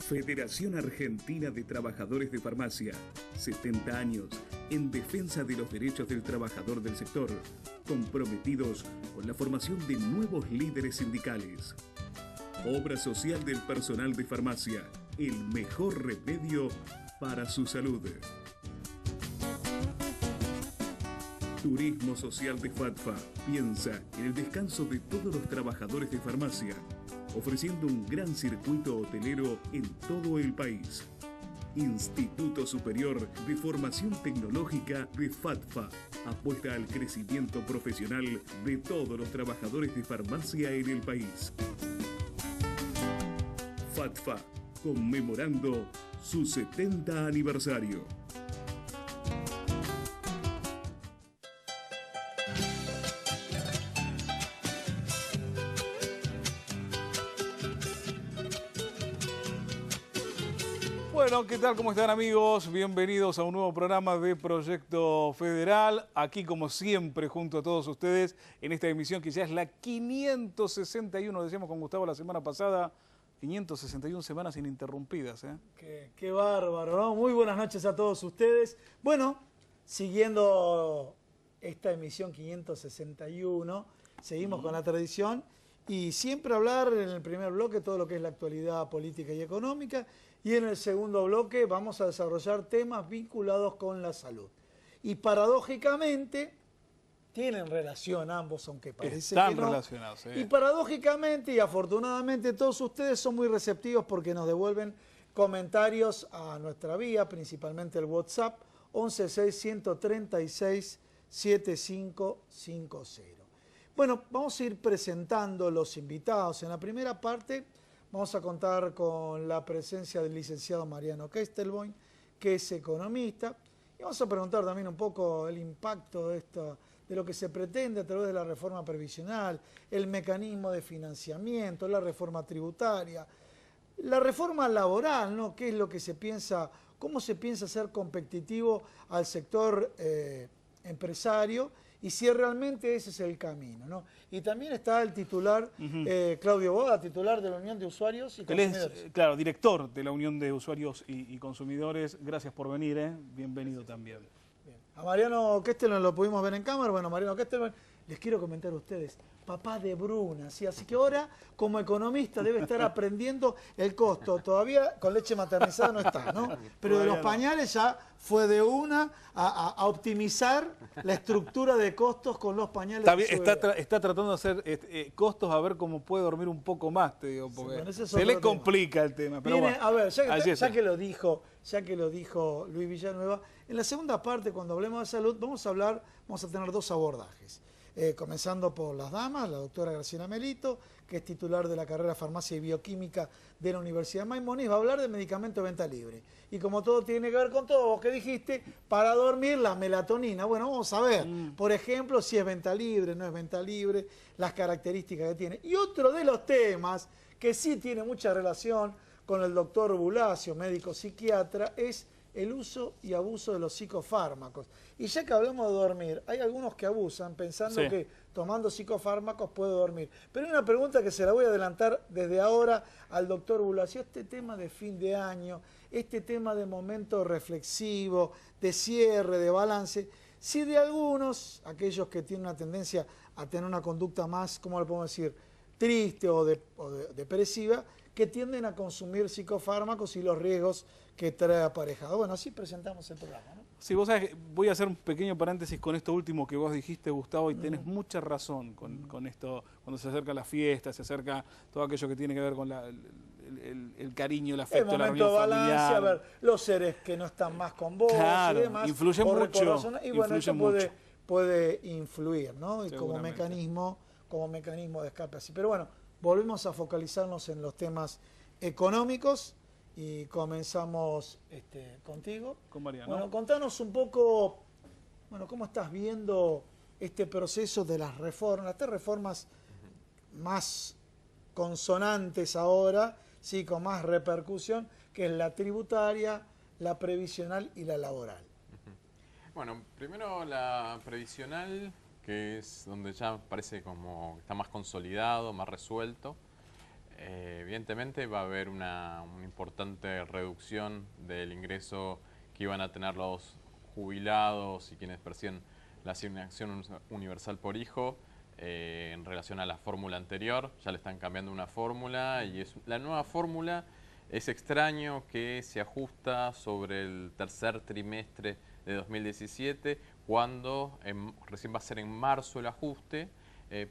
Federación Argentina de Trabajadores de Farmacia, 70 años en defensa de los derechos del trabajador del sector, comprometidos con la formación de nuevos líderes sindicales. Obra social del personal de farmacia, el mejor remedio para su salud. Turismo Social de FATFA piensa en el descanso de todos los trabajadores de farmacia, ofreciendo un gran circuito hotelero en todo el país. Instituto Superior de Formación Tecnológica de FATFA apuesta al crecimiento profesional de todos los trabajadores de farmacia en el país. FATFA, conmemorando su 70 aniversario. Bueno, ¿qué tal? ¿Cómo están, amigos? Bienvenidos a un nuevo programa de Proyecto Federal. Aquí, como siempre, junto a todos ustedes, en esta emisión que ya es la 561, decíamos con Gustavo la semana pasada, 561 semanas ininterrumpidas, ¿eh? Qué bárbaro, ¿no? Muy buenas noches a todos ustedes. Bueno, siguiendo esta emisión 561, seguimos con la tradición y siempre hablar en el primer bloque todo lo que es la actualidad política y económica. Y en el segundo bloque vamos a desarrollar temas vinculados con la salud. Y paradójicamente tienen relación ambos, aunque parece que no. Están relacionados, sí. Y paradójicamente y afortunadamente todos ustedes son muy receptivos porque nos devuelven comentarios a nuestra vía, principalmente el WhatsApp 116-136-7550. Bueno, vamos a ir presentando los invitados. En la primera parte vamos a contar con la presencia del licenciado Mariano Kestelboim, que es economista, y vamos a preguntar también un poco el impacto de lo que se pretende a través de la reforma previsional, el mecanismo de financiamiento, la reforma tributaria, la reforma laboral, ¿no? ¿Qué es lo que se piensa, cómo se piensa ser competitivo al sector empresario? Y si realmente ese es el camino, ¿no? Y también está el titular, Claudio Boda, titular de la Unión de Usuarios y Consumidores. Él es, claro, director de la Unión de Usuarios y Consumidores. Gracias por venir, ¿eh? Bienvenido también. Bien. A Mariano Kestelboim lo pudimos ver en cámara. Bueno, Mariano Kestelboim, les quiero comentar a ustedes, papá de Bruna, ¿sí? Así que ahora, como economista, debe estar aprendiendo el costo. Todavía con leche maternizada no está, ¿no? Pero de los pañales ya fue de una a optimizar la estructura de costos con los pañales. Está tratando de hacer costos a ver cómo puede dormir un poco más, te digo, porque bueno, se le complica el tema. Pero Viene, bueno, a ver, ya que lo dijo Luis Villanueva, en la segunda parte, cuando hablemos de salud, vamos a tener dos abordajes. Comenzando por las damas, la doctora Graciela Melito, que es titular de la carrera de Farmacia y Bioquímica de la Universidad de Maimonides, va a hablar de medicamentos de venta libre. Y como todo tiene que ver con todo, vos que dijiste, para dormir la melatonina. Bueno, vamos a ver, por ejemplo, si es venta libre, no es venta libre, las características que tiene. Y otro de los temas que sí tiene mucha relación con el doctor Bulacio, médico psiquiatra, es el uso y abuso de los psicofármacos. Y ya que hablamos de dormir, hay algunos que abusan pensando que tomando psicofármacos puede dormir. Pero hay una pregunta que se la voy a adelantar desde ahora al doctor Bulacio. Este tema de fin de año, este tema de momento reflexivo, de cierre, de balance, si de algunos, aquellos que tienen una tendencia a tener una conducta más, ¿cómo le podemos decir?, triste o depresiva, que tienden a consumir psicofármacos y los riesgos que trae aparejado. Bueno, así presentamos el programa, ¿no? Sí, vos sabés que voy a hacer un pequeño paréntesis con esto último que vos dijiste, Gustavo, y tenés mucha razón con esto, cuando se acerca la fiesta, se acerca todo aquello que tiene que ver con el cariño, el afecto, la reunión balance, familiar. a ver, los seres que no están más con vos Claro, y demás. influye mucho. Y bueno, eso puede influir, ¿no? Y como mecanismo de escape así. Pero bueno, volvemos a focalizarnos en los temas económicos y comenzamos contigo. Con Mariano. Bueno, contanos un poco, bueno, cómo estás viendo este proceso de las reformas, las tres reformas más consonantes ahora, sí, con más repercusión, que es la tributaria, la previsional y la laboral. Bueno, primero la previsional, que es donde ya parece como está más consolidado, más resuelto. Evidentemente va a haber una importante reducción del ingreso que iban a tener los jubilados y quienes perciben la asignación universal por hijo en relación a la fórmula anterior. Ya le están cambiando una fórmula y la nueva fórmula es extraño que se ajusta sobre el tercer trimestre de 2017 cuando recién va a ser en marzo el ajuste.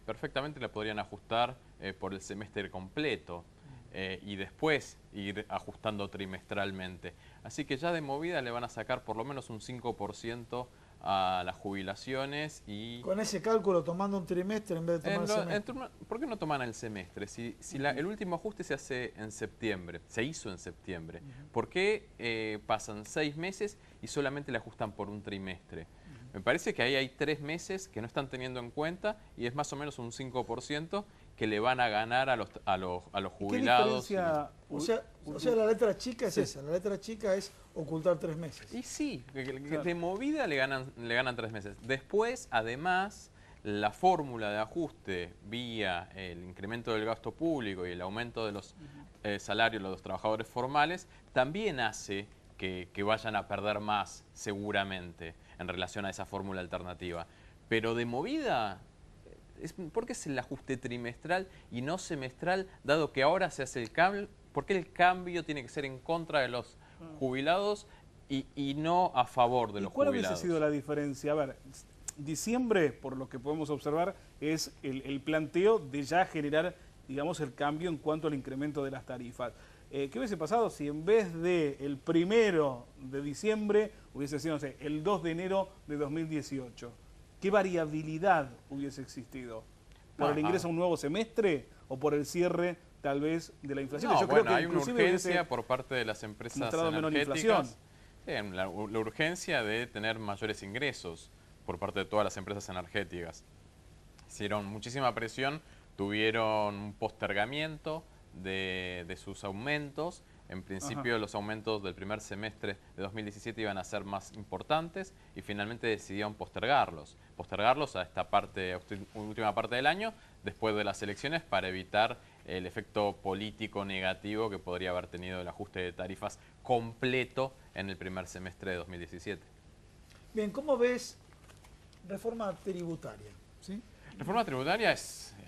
Perfectamente la podrían ajustar por el semestre completo y después ir ajustando trimestralmente. Así que ya de movida le van a sacar por lo menos un 5% a las jubilaciones y... Con ese cálculo, tomando un trimestre en vez de tomar el semestre. ¿Por qué no toman el semestre? Si el último ajuste se hace en septiembre, se hizo en septiembre, ¿por qué pasan 6 meses y solamente le ajustan por un trimestre? Me parece que ahí hay 3 meses que no están teniendo en cuenta y es más o menos un 5% que le van a ganar a los jubilados. ¿Qué diferencia? O sea, la letra chica es esa, la letra chica es ocultar 3 meses. Y sí, de movida le ganan 3 meses. Después, además, la fórmula de ajuste vía el incremento del gasto público y el aumento de los salarios de los trabajadores formales también hace que vayan a perder más, seguramente, en relación a esa fórmula alternativa. Pero de movida, ¿por qué es el ajuste trimestral y no semestral, dado que ahora se hace el cambio? ¿Por qué el cambio tiene que ser en contra de los jubilados y no a favor de los ¿Cuál jubilados? hubiese sido la diferencia? A ver, diciembre, por lo que podemos observar, es el planteo de ya generar, digamos, el cambio en cuanto al incremento de las tarifas. ¿Qué hubiese pasado si en vez de el 1 de diciembre hubiese sido, no sé, el 2 de enero de 2018? ¿Qué variabilidad hubiese existido? ¿Por el ingreso a un nuevo semestre o por el cierre, tal vez, de la inflación? No, Yo bueno, creo que hay una urgencia por parte de las empresas energéticas. La urgencia de tener mayores ingresos por parte de todas las empresas energéticas. Hicieron muchísima presión, tuvieron un postergamiento de sus aumentos. En principio los aumentos del primer semestre de 2017 iban a ser más importantes y finalmente decidieron postergarlos a esta última parte del año, después de las elecciones, para evitar el efecto político negativo que podría haber tenido el ajuste de tarifas completo en el primer semestre de 2017. Bien, ¿cómo ves reforma tributaria? ¿Sí? Reforma tributaria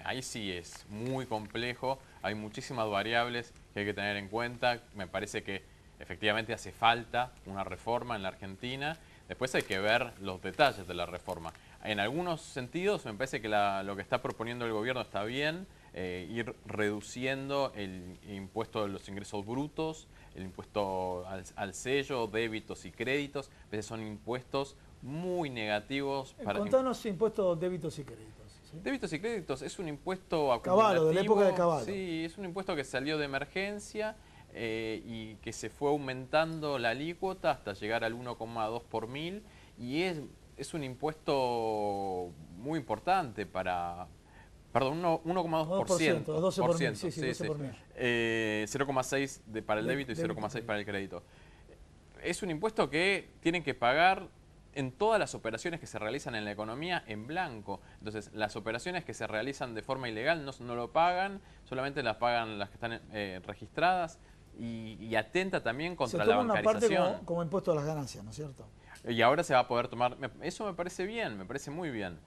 ahí sí es muy complejo, hay muchísimas variables que hay que tener en cuenta. Me parece que efectivamente hace falta una reforma en la Argentina. Después hay que ver los detalles de la reforma. En algunos sentidos me parece que lo que está proponiendo el gobierno está bien, ir reduciendo el impuesto de los ingresos brutos, el impuesto al sello, débitos y créditos. A veces son impuestos muy negativos. Contanos impuestos, débitos y créditos. ¿Sí? Débitos y créditos es un impuesto acumulativo. Caballo, de la época de Caballo. Sí, es un impuesto que salió de emergencia y que se fue aumentando la alícuota hasta llegar al 1,2 por mil. Y es un impuesto muy importante para... Perdón, 1,2%. 12 por mil, sí, 12 por mil. 0,6 para el débito y 0,6 para el crédito. Es un impuesto que tienen que pagar en todas las operaciones que se realizan en la economía en blanco. Entonces, las operaciones que se realizan de forma ilegal no lo pagan, solamente las pagan las que están registradas y atenta también contra la bancarización. Se toma una parte como impuesto a las ganancias, ¿no es cierto? Y ahora se va a poder tomar... Eso me parece bien, me parece muy bien.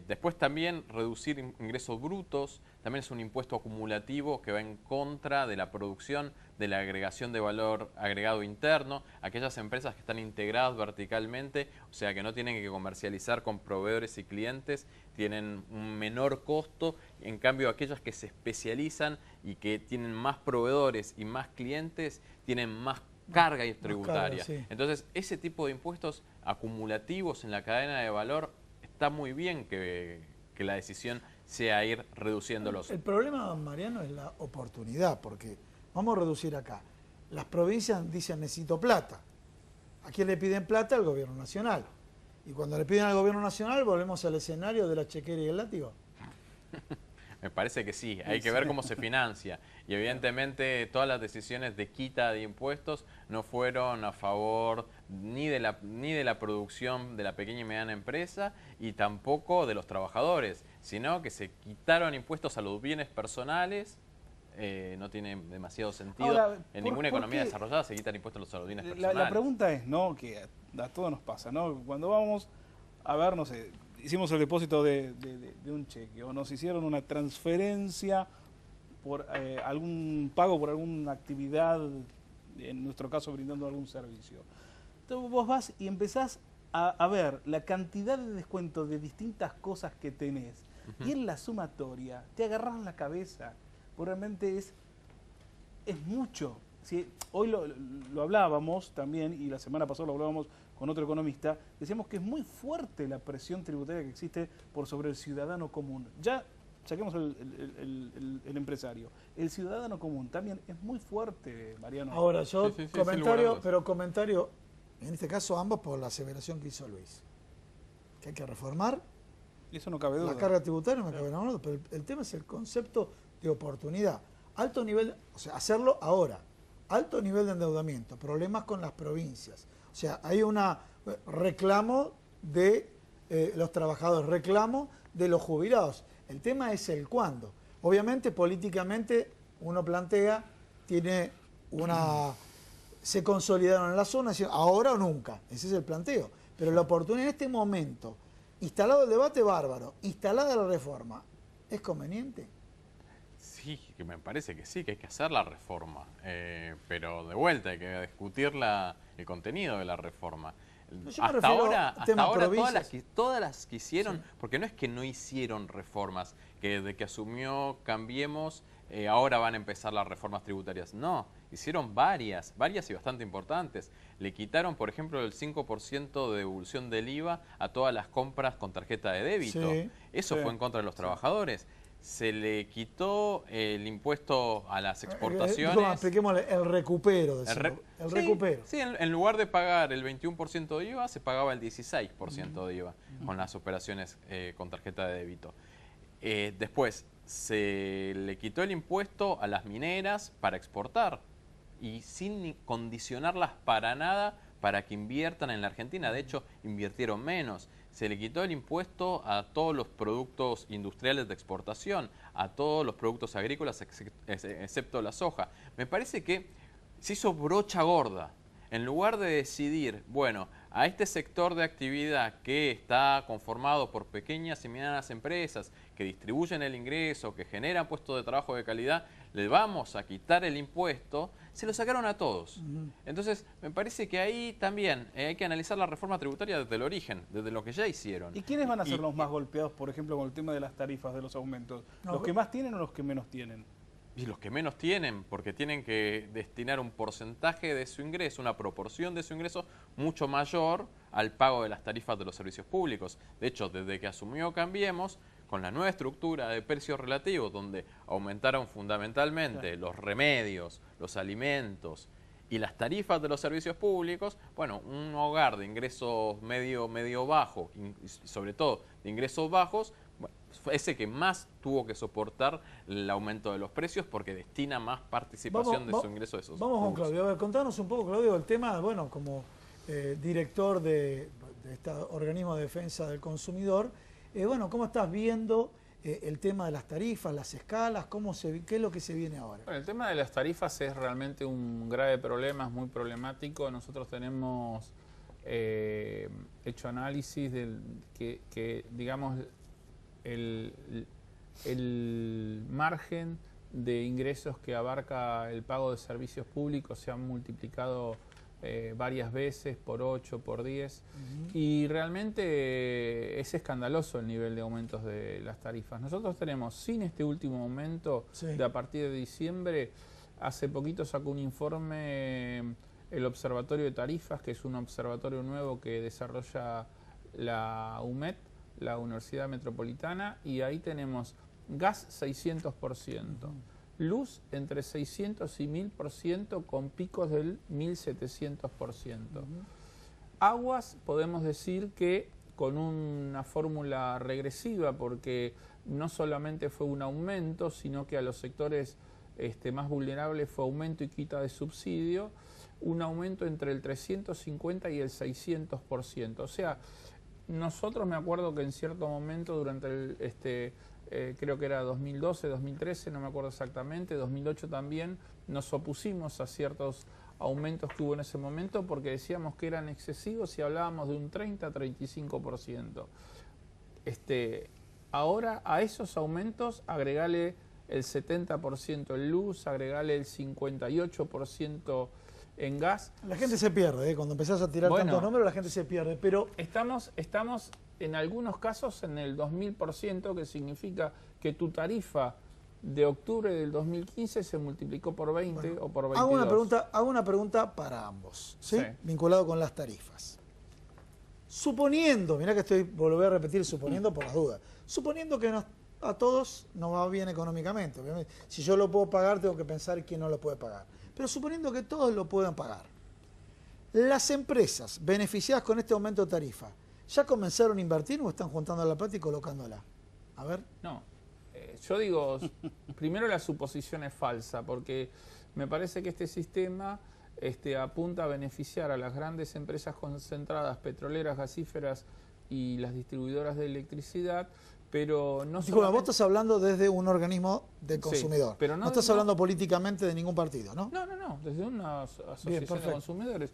Después también reducir ingresos brutos, también es un impuesto acumulativo que va en contra de la producción, de la agregación de valor agregado interno, aquellas empresas que están integradas verticalmente, o sea que no tienen que comercializar con proveedores y clientes, tienen un menor costo, en cambio aquellas que se especializan y que tienen más proveedores y más clientes, tienen más carga tributaria. Sí. Entonces, ese tipo de impuestos acumulativos en la cadena de valor está muy bien que la decisión sea ir reduciéndolos. El problema, Mariano, es la oportunidad, porque vamos a reducir acá. Las provincias dicen necesito plata. ¿A quién le piden plata? Al gobierno nacional. Y cuando le piden al gobierno nacional, volvemos al escenario de la chequera y el látigo. Me parece que sí, hay que ver cómo se financia. Y evidentemente todas las decisiones de quita de impuestos no fueron a favor ni de la producción de la pequeña y mediana empresa y tampoco de los trabajadores, sino que se quitaron impuestos a los bienes personales no tiene demasiado sentido. Ahora, en ninguna ¿por economía qué? desarrollada se quitan impuestos a los saludines personales. La pregunta es, ¿no? Que a todos nos pasa, ¿no? Cuando vamos a ver, no sé, hicimos el depósito de un cheque o nos hicieron una transferencia por algún pago por alguna actividad, en nuestro caso brindando algún servicio. Entonces vos vas y empezás a ver la cantidad de descuentos de distintas cosas que tenés y en la sumatoria te agarrás la cabeza, porque realmente es mucho. ¿Sí? Hoy lo hablábamos también, y la semana pasada lo hablábamos con otro economista, decíamos que es muy fuerte la presión tributaria que existe por sobre el ciudadano común. Ya saquemos el empresario. El ciudadano común también es muy fuerte, Mariano. Ahora, yo Sí, comentario, pero comentario, en este caso ambos por la aseveración que hizo Luis. Que hay que reformar Eso no cabe duda. la carga tributaria, no me cabe nada, pero el tema es el concepto de oportunidad. Alto nivel, o sea, hacerlo ahora. Alto nivel de endeudamiento, problemas con las provincias. O sea, hay un reclamo de los trabajadores, reclamo de los jubilados. El tema es el cuándo. Obviamente, políticamente, uno plantea, se consolidaron en la zona, ahora o nunca. Ese es el planteo. Pero la oportunidad en este momento, instalado el debate bárbaro, instalada la reforma, ¿es conveniente? Sí, que me parece que sí, que hay que hacer la reforma, pero de vuelta hay que discutir el contenido de la reforma. Hasta ahora todas las que hicieron, sí. Porque no es que no hicieron reformas, que desde que asumió Cambiemos, ahora van a empezar las reformas tributarias. No, hicieron varias y bastante importantes. Le quitaron, por ejemplo, el 5% de devolución del IVA a todas las compras con tarjeta de débito. Sí, Eso fue en contra de los trabajadores. Se le quitó el impuesto a las exportaciones. Expliquémosle, el recupero. Recupero. Sí, en lugar de pagar el 21% de IVA, se pagaba el 16% de IVA con las operaciones con tarjeta de débito. Después, se le quitó el impuesto a las mineras para exportar y sin condicionarlas para nada para que inviertan en la Argentina. De hecho, invirtieron menos. Se le quitó el impuesto a todos los productos industriales de exportación, a todos los productos agrícolas, excepto la soja. Me parece que se hizo brocha gorda. En lugar de decidir, bueno, a este sector de actividad que está conformado por pequeñas y medianas empresas que distribuyen el ingreso, que generan puestos de trabajo de calidad, le vamos a quitar el impuesto, se lo sacaron a todos. Entonces, me parece que ahí también hay que analizar la reforma tributaria desde el origen, desde lo que ya hicieron. ¿Y quiénes van a ser los más golpeados, por ejemplo, con el tema de las tarifas, de los aumentos? ¿Los que más tienen o los que menos tienen? Y los que menos tienen, porque tienen que destinar un porcentaje de su ingreso, una proporción de su ingreso mucho mayor al pago de las tarifas de los servicios públicos. De hecho, desde que asumió Cambiemos, con la nueva estructura de precios relativos, donde aumentaron fundamentalmente los remedios, los alimentos y las tarifas de los servicios públicos, bueno, un hogar de ingresos medio bajo, y sobre todo de ingresos bajos, ese que más tuvo que soportar el aumento de los precios porque destina más participación de su ingreso de esos. Vamos con Claudio. A ver, contanos un poco, Claudio, el tema, bueno, como director de este organismo de defensa del consumidor, bueno, ¿cómo estás viendo el tema de las tarifas, las escalas? ¿Qué es lo que se viene ahora? Bueno, el tema de las tarifas es realmente un grave problema, es muy problemático. Nosotros tenemos hecho análisis que digamos, el margen de ingresos que abarca el pago de servicios públicos se han multiplicado varias veces, por 8, por 10, y realmente es escandaloso el nivel de aumentos de las tarifas. Nosotros tenemos, sin este último aumento, de a partir de diciembre, hace poquito sacó un informe el Observatorio de Tarifas, que es un observatorio nuevo que desarrolla la UMED, la Universidad Metropolitana, y ahí tenemos gas 600%, luz entre 600 y 1000%, con picos del 1700%. Aguas, podemos decir que con una fórmula regresiva, porque no solamente fue un aumento, sino que a los sectores más vulnerables fue aumento y quita de subsidio, un aumento entre el 350 y el 600%. O sea, nosotros, me acuerdo que en cierto momento durante creo que era 2012, 2013, no me acuerdo exactamente, 2008 también, nos opusimos a ciertos aumentos que hubo en ese momento porque decíamos que eran excesivos y hablábamos de un 30-35%. Ahora a esos aumentos agregale el 70% en luz, agregale el 58% en gas. La gente se pierde, cuando empezás a tirar tantos números la gente se pierde, pero... Estamos en algunos casos en el 2000%, que significa que tu tarifa de octubre del 2015 se multiplicó por 20 o por 22. Hago una pregunta para ambos, ¿sí? Sí. Vinculado con las tarifas. Suponiendo, mirá que volver a repetir suponiendo por las dudas, suponiendo que a todos nos va bien económicamente, obviamente. Si yo lo puedo pagar, tengo que pensar quién no lo puede pagar. Pero suponiendo que todos lo puedan pagar, las empresas beneficiadas con este aumento de tarifa, ¿ya comenzaron a invertir o están juntando la plata y colocándola? A ver. No, yo digo, primero la suposición es falsa, porque me parece que este sistema apunta a beneficiar a las grandes empresas concentradas, petroleras, gasíferas y las distribuidoras de electricidad, pero no Disculpa, vos estás hablando desde un organismo de consumidor, sí, pero no estás hablando políticamente de ningún partido, ¿no? No, desde una asociación de consumidores.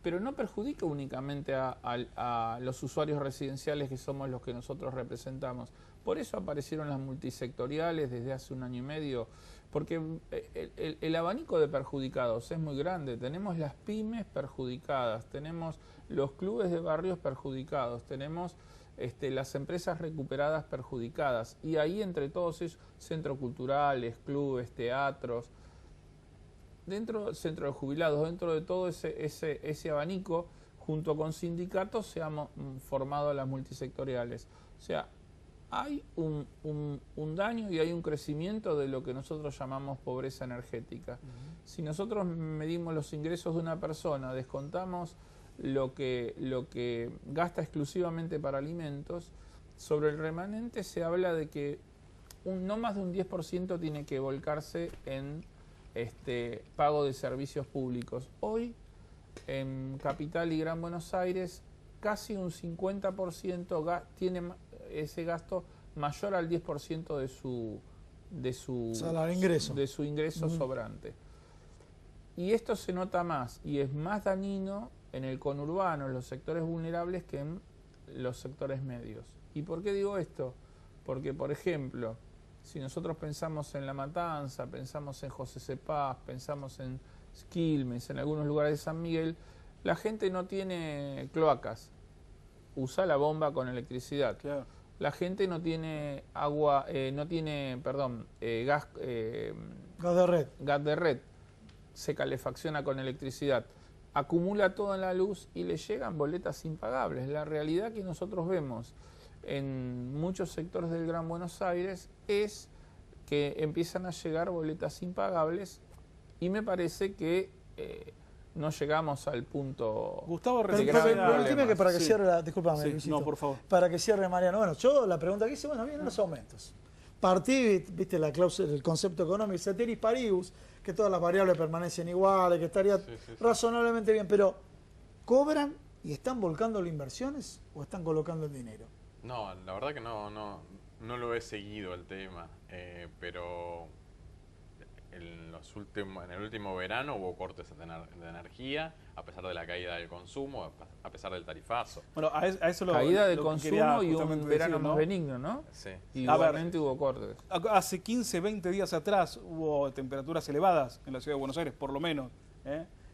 Pero no perjudica únicamente a los usuarios residenciales que somos los que nosotros representamos. Por eso aparecieron las multisectoriales desde hace 1 año y medio, porque el abanico de perjudicados es muy grande. Tenemos las pymes perjudicadas, tenemos los clubes de barrios perjudicados, tenemos las empresas recuperadas perjudicadas, y ahí entre todos ellos, centros culturales, clubes, teatros, centro de jubilados, dentro de todo ese abanico, junto con sindicatos, se han formado las multisectoriales. O sea, hay un daño y hay un crecimiento de lo que nosotros llamamos pobreza energética. Si nosotros medimos los ingresos de una persona, descontamos lo que gasta exclusivamente para alimentos, sobre el remanente se habla de que no más de un 10% tiene que volcarse en pago de servicios públicos. Hoy, en Capital y Gran Buenos Aires, casi un 50% tiene ese gasto mayor al 10% de su ingreso sobrante. Y esto se nota más y es más dañino en el conurbano, en los sectores vulnerables, que en los sectores medios. ¿Y por qué digo esto? Porque, por ejemplo, si nosotros pensamos en La Matanza, pensamos en José Cepaz, pensamos en Quilmes, en algunos lugares de San Miguel, la gente no tiene cloacas, usa la bomba con electricidad. Claro. La gente no tiene agua, gas de red. Gas de red, se calefacciona con electricidad, acumula todo en la luz y le llegan boletas impagables. La realidad que nosotros vemos en muchos sectores del Gran Buenos Aires es que empiezan a llegar boletas impagables, y me parece que no llegamos al punto. Gustavo, permíteme que para que cierre la... Discúlpame, Luisito, no, por favor. Para que cierre Mariano. Bueno, yo la pregunta que hice, vienen los aumentos. Partí, viste la cláusula, el concepto económico, ceteris paribus, que todas las variables permanecen iguales, que estaría razonablemente bien, pero ¿cobran y están volcando las inversiones o están colocando el dinero? No, la verdad que no lo he seguido el tema, pero en el último verano hubo cortes de energía, a pesar de la caída del consumo, a pesar del tarifazo. Bueno, a eso caída del consumo y un verano más benigno, ¿no? Sí. Igualmente hubo cortes. Hace 15, 20 días atrás hubo temperaturas elevadas en la ciudad de Buenos Aires, por lo menos,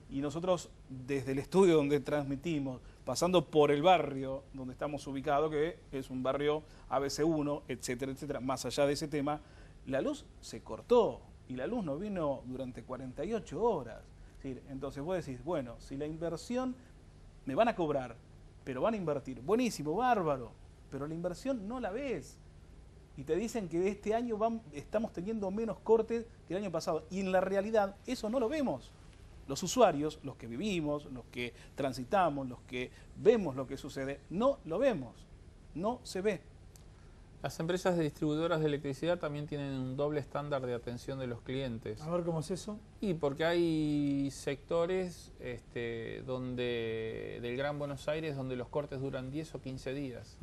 y nosotros desde el estudio donde transmitimos, pasando por el barrio donde estamos ubicados, que es un barrio ABC1, etcétera, etcétera, más allá de ese tema, la luz se cortó y la luz no vino durante 48 horas. Entonces vos decís, bueno, si la inversión me van a cobrar, pero van a invertir, buenísimo, bárbaro, pero la inversión no la ves. Y te dicen que este año estamos teniendo menos cortes que el año pasado, y en la realidad eso no lo vemos. Los usuarios, los que vivimos, los que transitamos, los que vemos lo que sucede, no lo vemos, no se ve. Las empresas de distribuidoras de electricidad también tienen un doble estándar de atención de los clientes. A ver, ¿cómo es eso? Y porque hay sectores del Gran Buenos Aires donde los cortes duran 10 o 15 días.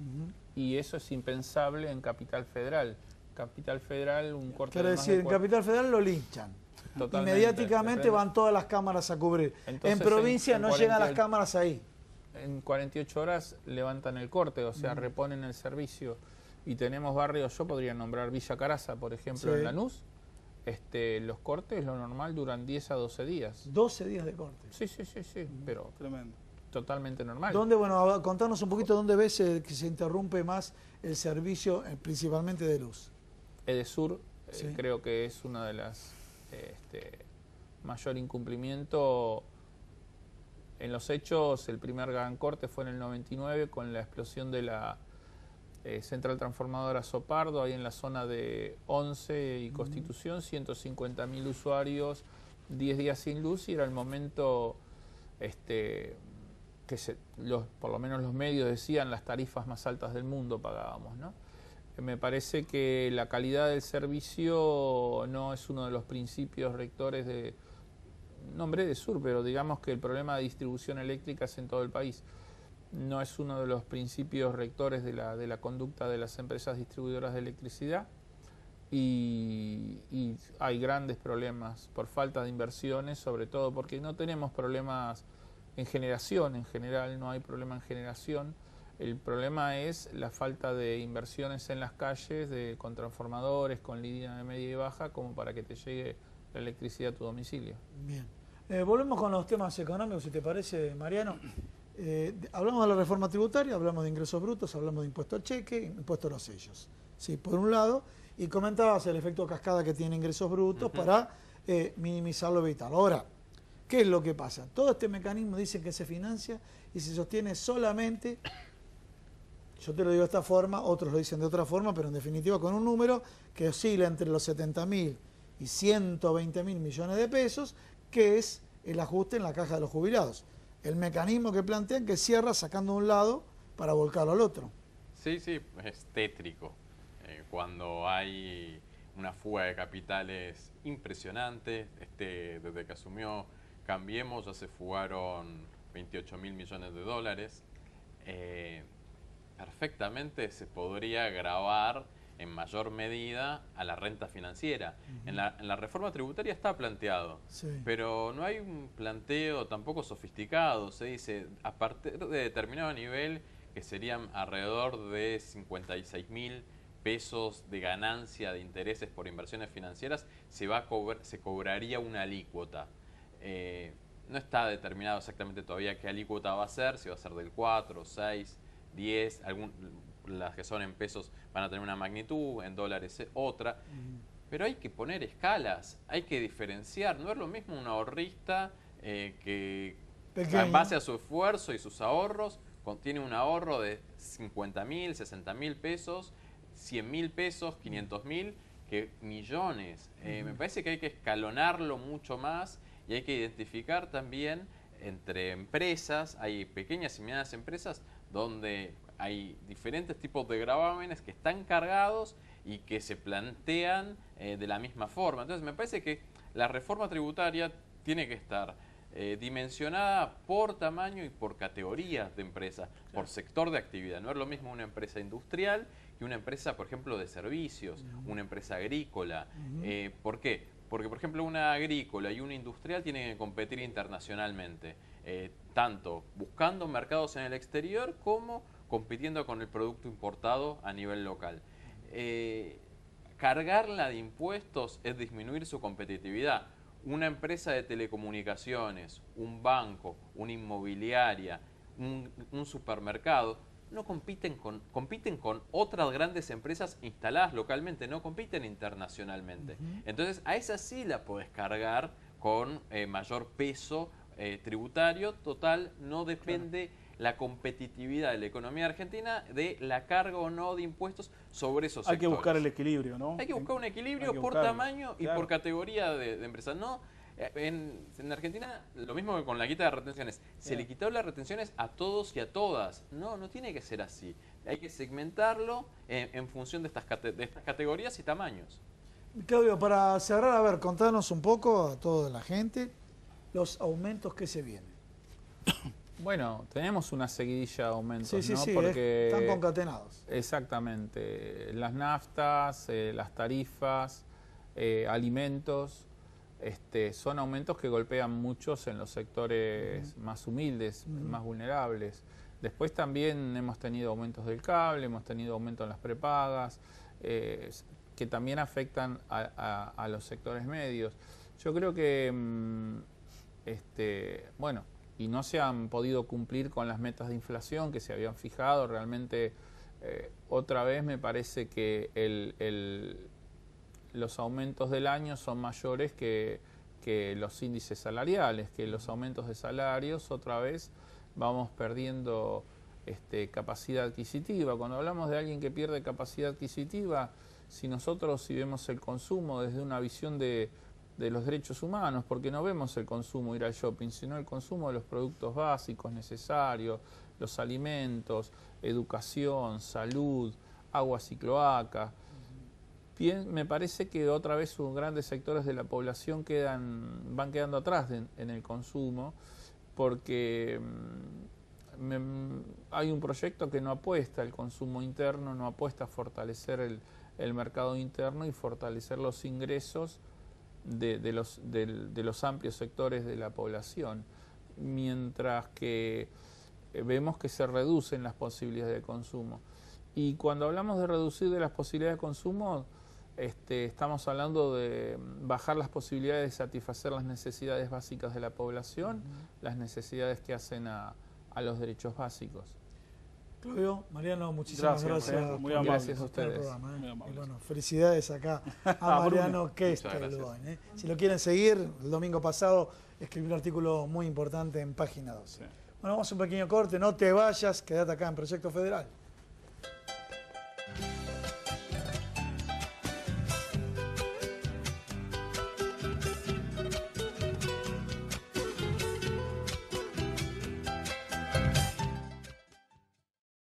Y eso es impensable en Capital Federal. Capital Federal un corte Quiero de más decir, de en cuatro- Capital Federal lo linchan. Totalmente. Inmediatamente Depende. van todas las cámaras a cubrir. Entonces, en provincia en no llegan las 48 cámaras ahí. En 48 horas levantan el corte, o sea, reponen el servicio. Y tenemos barrios, yo podría nombrar Villa Caraza, por ejemplo, Sí. en Lanús. Los cortes, lo normal, duran 10 a 12 días. 12 días de corte. Sí, pero Tremendo. totalmente normal. ¿Dónde, bueno, contanos un poquito dónde ves que se interrumpe más el servicio, principalmente de luz? Edesur, Sí. creo que es una de las mayor incumplimiento. En los hechos, el primer gran corte fue en el 99 con la explosión de la central transformadora Sopardo, ahí en la zona de 11 y Constitución, 150.000 usuarios, 10 días sin luz, y era el momento que por lo menos los medios decían las tarifas más altas del mundo pagábamos, ¿no? Me parece que la calidad del servicio no es uno de los principios rectores de, nombre de Sur, pero digamos que el problema de distribución eléctrica es en todo el país. No es uno de los principios rectores de la conducta de las empresas distribuidoras de electricidad, y hay grandes problemas por falta de inversiones, sobre todo porque no tenemos problemas en generación, en general no hay problema en generación. El problema es la falta de inversiones en las calles, con transformadores, con línea de media y baja, como para que te llegue la electricidad a tu domicilio. Bien. Volvemos con los temas económicos, si te parece, Mariano. Hablamos de la reforma tributaria, hablamos de ingresos brutos, hablamos de impuesto al cheque, impuesto a los sellos. Sí, por un lado, y comentabas el efecto cascada que tiene ingresos brutos para minimizarlo y evitarlo. Ahora, ¿qué es lo que pasa? Todo este mecanismo dice que se financia y se sostiene solamente, yo te lo digo de esta forma, otros lo dicen de otra forma, pero en definitiva con un número que oscila entre los 70.000 y 120.000 millones de pesos, que es el ajuste en la caja de los jubilados. El mecanismo que plantean que cierra sacando de un lado para volcarlo al otro. Sí, es tétrico. Cuando hay una fuga de capitales impresionante, desde que asumió Cambiemos ya se fugaron 28.000 millones de dólares. Perfectamente se podría gravar en mayor medida a la renta financiera. En la reforma tributaria está planteado, pero no hay un planteo tampoco sofisticado. Se dice, a partir de determinado nivel, que serían alrededor de 56.000 pesos de ganancia de intereses por inversiones financieras, se cobraría una alícuota. No está determinado exactamente todavía qué alícuota va a ser, si va a ser del 4, 6, 10, las que son en pesos van a tener una magnitud, en dólares otra, pero hay que poner escalas, hay que diferenciar. No es lo mismo un ahorrista que en base a su esfuerzo y sus ahorros tiene un ahorro de 50.000, 60.000 pesos, 100.000 pesos, 500.000, que millones. Me parece que hay que escalonarlo mucho más y hay que identificar también entre empresas, hay pequeñas y medianas empresas donde hay diferentes tipos de gravámenes que están cargados y que se plantean de la misma forma. Entonces me parece que la reforma tributaria tiene que estar dimensionada por tamaño y por categorías de empresas, por sector de actividad. No es lo mismo una empresa industrial que una empresa, por ejemplo, de servicios, una empresa agrícola. ¿Por qué? Porque, por ejemplo, una agrícola y una industrial tienen que competir internacionalmente, tanto buscando mercados en el exterior como compitiendo con el producto importado a nivel local. Cargarla de impuestos es disminuir su competitividad. Una empresa de telecomunicaciones, un banco, una inmobiliaria, un supermercado, no compiten con otras grandes empresas instaladas localmente, no compiten internacionalmente. Entonces, a esa sí la podés cargar con mayor peso tributario. Total, no depende la competitividad de la economía argentina de la carga o no de impuestos sobre esos sectores. Hay que buscar el equilibrio, ¿no? Hay que buscar un equilibrio por tamaño y por categoría de empresas. No, en Argentina, lo mismo que con la quita de retenciones. Se le quitó las retenciones a todos y a todas. No tiene que ser así. Hay que segmentarlo en función de estas categorías y tamaños. Claudio, para cerrar, a ver, contanos un poco a toda la gente los aumentos que se vienen. Bueno, tenemos una seguidilla de aumentos, Sí, sí, ¿no? sí, Porque están concatenados. exactamente, las naftas, las tarifas, alimentos, son aumentos que golpean muchos en los sectores más humildes, más vulnerables. Después también hemos tenido aumentos del cable, hemos tenido aumentos en las prepagas, que también afectan a los sectores medios. Yo creo que, bueno, y no se han podido cumplir con las metas de inflación que se habían fijado. Realmente, otra vez me parece que los aumentos del año son mayores que los índices salariales, que los aumentos de salarios otra vez vamos perdiendo capacidad adquisitiva. Cuando hablamos de alguien que pierde capacidad adquisitiva, si vemos el consumo desde una visión de los derechos humanos, porque no vemos el consumo ir al shopping, sino el consumo de los productos básicos necesarios, los alimentos, educación, salud, aguas y cloacas. Bien, me parece que otra vez grandes sectores de la población van quedando atrás en el consumo, porque hay un proyecto que no apuesta al consumo interno, no apuesta a fortalecer el mercado interno y fortalecer los ingresos de los amplios sectores de la población, mientras que vemos que se reducen las posibilidades de consumo. Y cuando hablamos de reducir las posibilidades de consumo, estamos hablando de bajar las posibilidades de satisfacer las necesidades básicas de la población, las necesidades que hacen a los derechos básicos. Claudio, Mariano, muchísimas gracias. Muy por gracias a estar en el ustedes. programa, Muy amables. Y bueno, felicidades acá a Mariano Kestelboin. Si lo quieren seguir, el domingo pasado escribió un artículo muy importante en Página 12. Sí. Bueno, vamos a un pequeño corte, no te vayas, quédate acá en Proyecto Federal.